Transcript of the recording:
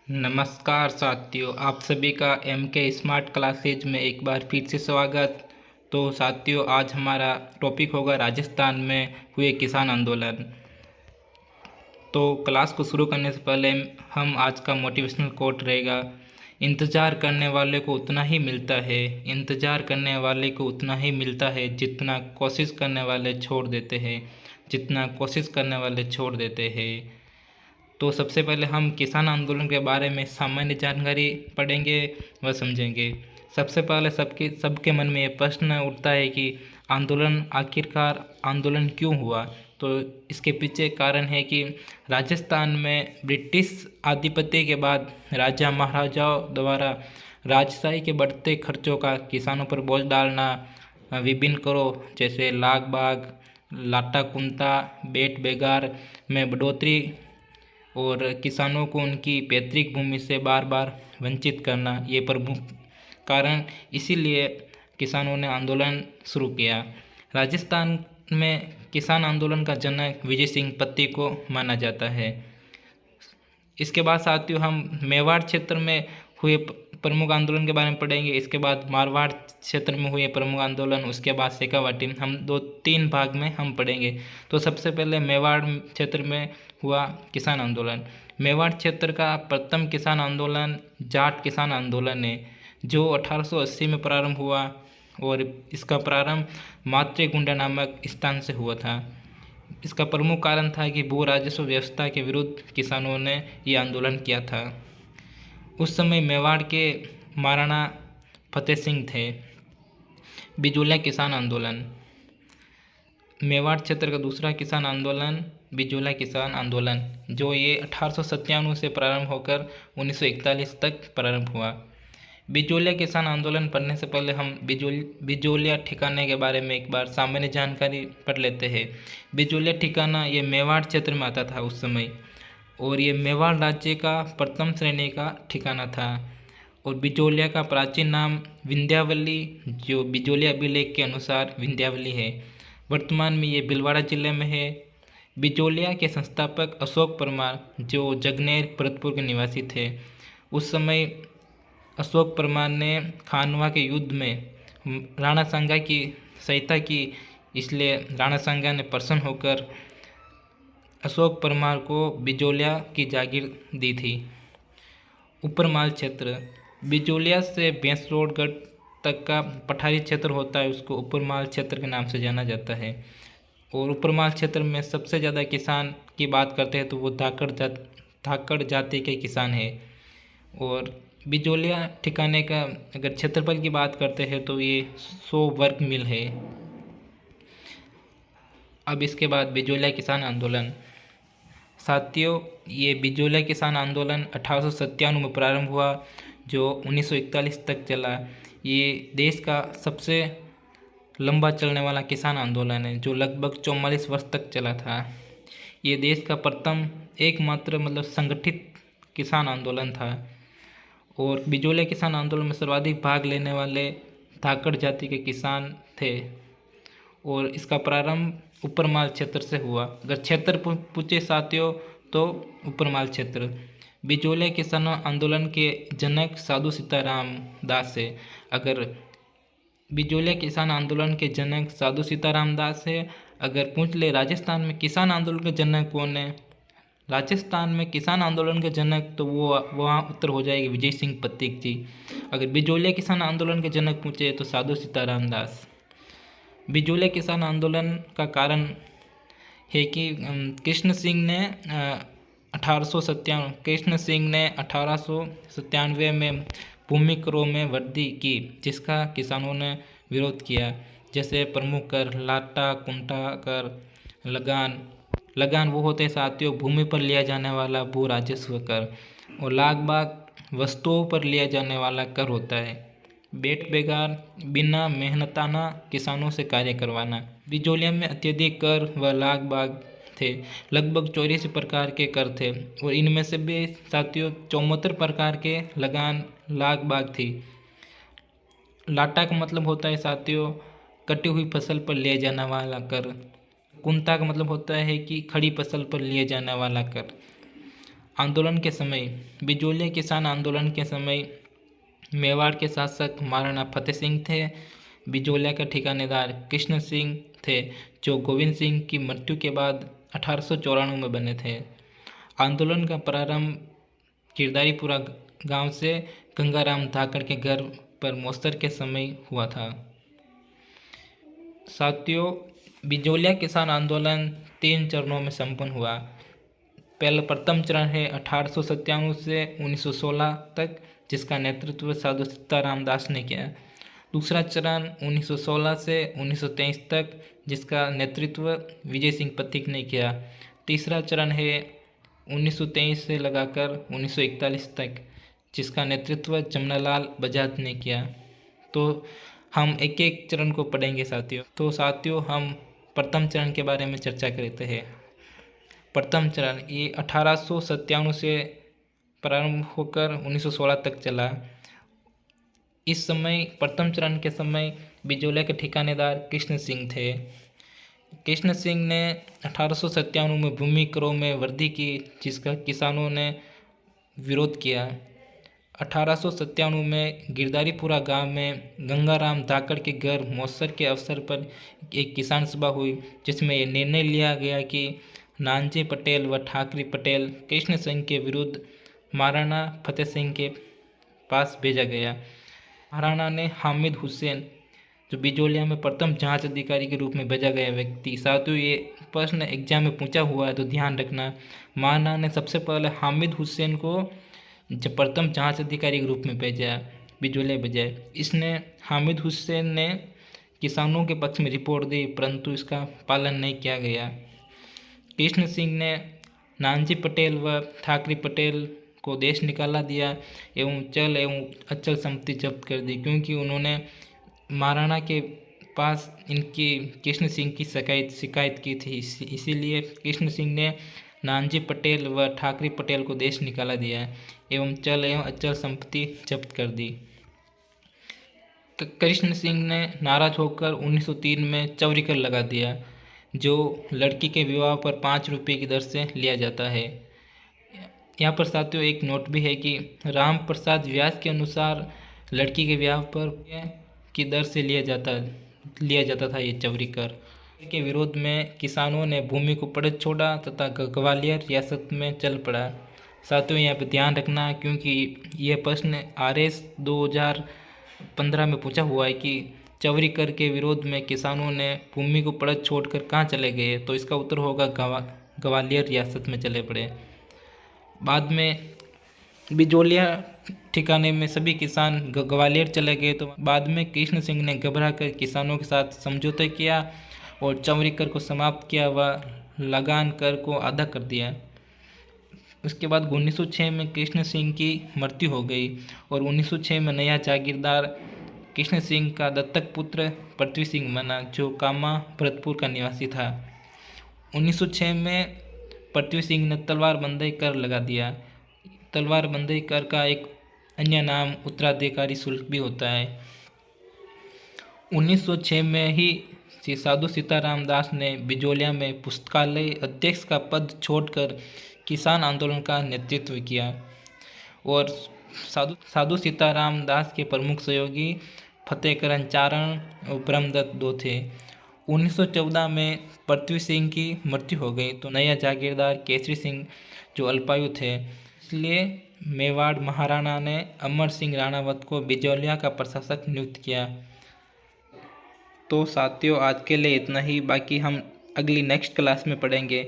नमस्कार साथियों, आप सभी का एम के स्मार्ट क्लासेज में एक बार फिर से स्वागत। तो साथियों, आज हमारा टॉपिक होगा राजस्थान में हुए किसान आंदोलन। तो क्लास को शुरू करने से पहले हम आज का मोटिवेशनल कोट रहेगा, इंतज़ार करने वाले को उतना ही मिलता है, इंतज़ार करने वाले को उतना ही मिलता है जितना कोशिश करने वाले छोड़ देते हैं, जितना कोशिश करने वाले छोड़ देते हैं। तो सबसे पहले हम किसान आंदोलन के बारे में सामान्य जानकारी पढ़ेंगे व समझेंगे। सबसे पहले सबके मन में ये प्रश्न उठता है कि आखिरकार आंदोलन क्यों हुआ। तो इसके पीछे कारण है कि राजस्थान में ब्रिटिश आधिपत्य के बाद राजा महाराजाओं द्वारा राजशाही के बढ़ते खर्चों का किसानों पर बोझ डालना, विभिन्न करों जैसे लाग बाग, लाटा कुंता, बेट बेगार में बढ़ोतरी और किसानों को उनकी पैतृक भूमि से बार बार वंचित करना, ये प्रमुख कारण। इसीलिए किसानों ने आंदोलन शुरू किया। राजस्थान में किसान आंदोलन का जनक विजय सिंह पत्ती को माना जाता है। इसके बाद साथियों हम मेवाड़ क्षेत्र में हुए प्रमुख आंदोलन के बारे में पढ़ेंगे। इसके बाद मारवाड़ क्षेत्र में हुए प्रमुख आंदोलन, उसके बाद शेखावाटी। हम तीन भाग में हम पढ़ेंगे। तो सबसे पहले मेवाड़ क्षेत्र में हुआ किसान आंदोलन। मेवाड़ क्षेत्र का प्रथम किसान आंदोलन जाट किसान आंदोलन है, जो 1880 में प्रारंभ हुआ और इसका प्रारंभ मात्रेगुंडा नामक स्थान से हुआ था। इसका प्रमुख कारण था कि भू राजस्व व्यवस्था के विरुद्ध किसानों ने ये आंदोलन किया था। उस समय मेवाड़ के महाराणा फतेह सिंह थे। बिजोलिया किसान आंदोलन। मेवाड़ क्षेत्र का दूसरा किसान आंदोलन बिजोलिया किसान आंदोलन, जो ये 1897 से प्रारंभ होकर 1941 तक प्रारंभ हुआ। बिजोलिया किसान आंदोलन पढ़ने से पहले हम बिजोलिया ठिकाने के बारे में एक बार सामान्य जानकारी पढ़ लेते हैं। बिजोलिया ठिकाना ये मेवाड़ क्षेत्र में आता था उस समय, और ये मेवाड़ राज्य का प्रथम श्रेणी का ठिकाना था। और बिजोलिया का प्राचीन नाम विंध्यावली, जो बिजोलिया अभिलेख के अनुसार विंध्यावली है। वर्तमान में ये भीलवाड़ा जिले में है। बिजोलिया के संस्थापक अशोक परमार, जो जगनेर भरतपुर के निवासी थे। उस समय अशोक परमार ने खानवा के युद्ध में राणा सांगा की सहायता की, इसलिए राणा सांगा ने प्रसन्न होकर अशोक परमार को बिजोलिया की जागीर दी थी। ऊपरमाल क्षेत्र। बिजोलिया से भैंसरोडगढ़ तक का पठारी क्षेत्र होता है, उसको ऊपरमाल क्षेत्र के नाम से जाना जाता है। और ऊपरमाल क्षेत्र में सबसे ज़्यादा किसान की बात करते हैं तो वो धाकड़ जाति के किसान हैं। और बिजोलिया ठिकाने का अगर क्षेत्रफल की बात करते हैं तो ये 100 वर्ग मील है। अब इसके बाद बिजोलिया किसान आंदोलन। साथियों, ये बिजोलिया किसान आंदोलन 1897 में प्रारंभ हुआ, जो 1941 तक चला। ये देश का सबसे लंबा चलने वाला किसान आंदोलन है, जो लगभग 44 वर्ष तक चला था। ये देश का प्रथम एकमात्र संगठित किसान आंदोलन था। और बिजोलिया किसान आंदोलन में सर्वाधिक भाग लेने वाले धाकड़ जाति के किसान थे। और इसका प्रारंभ ऊपरमाल क्षेत्र से हुआ। अगर क्षेत्र पूछे साथियों तो ऊपरमाल क्षेत्र। बिजोलिया किसान आंदोलन के जनक साधु सीताराम दास है। अगर बिजोलिया किसान आंदोलन के जनक साधु सीताराम दास है। अगर पूछ ले राजस्थान में किसान आंदोलन के जनक कौन है, राजस्थान में किसान आंदोलन के जनक, तो वो वहाँ उत्तर हो जाएगी विजय सिंह पत्तिक जी। अगर बिजोलिया किसान आंदोलन के जनक पूछे तो साधु सीताराम दास। बिजोलिया किसान आंदोलन का कारण है कि कृष्ण सिंह ने 1897 में भूमि करों में वृद्धि की, जिसका किसानों ने विरोध किया। जैसे प्रमुख कर लाटा कुंटा कर, लगान वो होते हैं साथियों भूमि पर लिया जाने वाला भू राजस्व कर, और लाग बाग वस्तुओं पर लिया जाने वाला कर होता है। बेट बेगार बिना मेहनताना किसानों से कार्य करवाना। बिजोलिया में अत्यधिक कर व लाग बाग थे। लगभग 84 प्रकार के कर थे, और इनमें से भी साथियों 74 प्रकार के लगान लाग बाग थी। लाटा का मतलब होता है साथियों कटी हुई फसल पर लिया जाने वाला कर। कुंता का मतलब होता है कि खड़ी फसल पर लिए जाने वाला कर। आंदोलन के समय, बिजोलिया किसान आंदोलन के समय मेवाड़ के शासक महाराणा फतेह सिंह थे। बिजोलिया का ठिकानेदार कृष्ण सिंह थे, जो गोविंद सिंह की मृत्यु के बाद 1894 में बने थे। आंदोलन का प्रारंभ किरदारीपुरा गांव से गंगाराम धाकड़ के घर पर मौसर के समय हुआ था। साथियों, बिजोलिया किसान आंदोलन 3 चरणों में संपन्न हुआ। प्रथम चरण है 1897 से 1916 तक, जिसका नेतृत्व साधु सीताराम दास ने किया। दूसरा चरण 1916 से 1923 तक, जिसका नेतृत्व विजय सिंह पथिक ने किया। तीसरा चरण है 1923 से लगाकर 1941 तक, जिसका नेतृत्व जमनालाल बजाज ने किया। तो हम एक एक चरण को पढ़ेंगे साथियों। तो साथियों, हम प्रथम चरण के बारे में चर्चा करते हैं। प्रथम चरण ये 1897 से प्रारंभ होकर 1916 तक चला। इस समय प्रथम चरण के समय बिजोलिया के ठिकानेदार कृष्ण सिंह थे। कृष्ण सिंह ने 1897 में भूमि करों में वृद्धि की, जिसका किसानों ने विरोध किया। 1897 में गिरदारीपुरा गांव में गंगाराम धाकड़ के घर मौसर के अवसर पर एक किसान सभा हुई, जिसमें यह निर्णय लिया गया कि नानजी पटेल व ठाकरी पटेल कृष्ण सिंह के विरुद्ध महाराणा फतेह सिंह के पास भेजा गया। महाराणा ने हामिद हुसैन, जो बिजोलिया में प्रथम जांच अधिकारी के रूप में भेजा गया व्यक्ति, साथियों ये प्रश्न एग्जाम में पूछा हुआ है तो ध्यान रखना। महाराणा ने सबसे पहले हामिद हुसैन को जब प्रथम जांच अधिकारी के रूप में भेजा बिजोलिया बजाय। इसने हामिद हुसैन ने किसानों के पक्ष में रिपोर्ट दी, परंतु इसका पालन नहीं किया गया। कृष्ण सिंह ने नानजी पटेल व ठाकरी पटेल को देश निकाला दिया एवं चल एवं अचल संपत्ति जब्त कर दी, क्योंकि उन्होंने महाराणा के पास इनकी कृष्ण सिंह की शिकायत की थी। इसीलिए कृष्ण सिंह ने नानजी पटेल व ठाकरी पटेल को देश निकाला दिया एवं चल एवं अचल संपत्ति जब्त कर दी। कृष्ण सिंह ने नाराज होकर 1903 में चौरी कर लगा दिया, जो लड़की के विवाह पर 5 रुपये की दर से लिया जाता है। यहाँ पर साथियों एक नोट भी है कि राम प्रसाद व्यास के अनुसार लड़की के विवाह पर की दर से लिया जाता था ये चौरी कर। के विरोध में किसानों ने भूमि को पड़त छोड़ा तथा ग्वालियर रियासत में चल पड़ा। साथियों यहाँ पे ध्यान रखना, क्योंकि यह प्रश्न RS 2015 में पूछा हुआ है कि चौरी कर के विरोध में किसानों ने भूमि को पड़त छोड़कर कहाँ चले गए, तो इसका उत्तर होगा ग्वालियर रियासत में चले पड़े। बाद में बिजोलिया ठिकाने में सभी किसान ग्वालियर चले गए, तो बाद में कृष्ण सिंह ने घबरा कर किसानों के साथ समझौता किया और चौरी कर को समाप्त किया व लगान कर को आधा कर दिया। उसके बाद 1906 में कृष्ण सिंह की मृत्यु हो गई और 1906 में नया जागीरदार कृष्ण सिंह का दत्तक पुत्र पृथ्वी सिंह बना, जो कामा भरतपुर का निवासी था। 1906 में पृथ्वी सिंह ने तलवार बंदी कर लगा दिया। तलवार बंदी कर का एक अन्य नाम उत्तराधिकारी शुल्क भी होता है। 1906 में ही श्री साधु सीताराम दास ने बिजोलिया में पुस्तकालय अध्यक्ष का पद छोड़कर किसान आंदोलन का नेतृत्व किया और साधु सीताराम दास के प्रमुख सहयोगी फतेहकरण चारण और ब्रह्मदत्त 2 थे। 1914 में पृथ्वी सिंह की मृत्यु हो गई, तो नया जागीरदार केसरी सिंह जो अल्पायु थे, इसलिए मेवाड़ महाराणा ने अमर सिंह राणावत को बिजोलिया का प्रशासक नियुक्त किया। तो साथियों आज के लिए इतना ही, बाकी हम अगली नेक्स्ट क्लास में पढ़ेंगे।